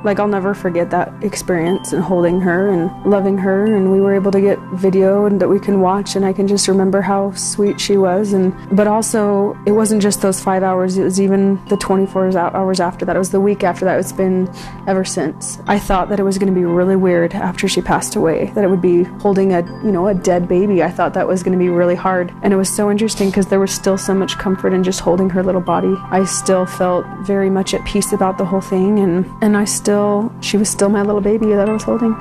Like, I'll never forget that experience and holding her and loving her, and we were able to get video and that we can watch, and I can just remember how sweet she was. But also, it wasn't just those 5 hours, it was even the 24 hours after that. It was the week after that. It's been ever since. I thought that it was going to be really weird after she passed away, that it would be holding a dead baby. I thought that was going to be really hard, and it was so interesting because there was still so much comfort in just holding her little body. I still felt very much at peace about the whole thing, and she was still my little baby that I was holding.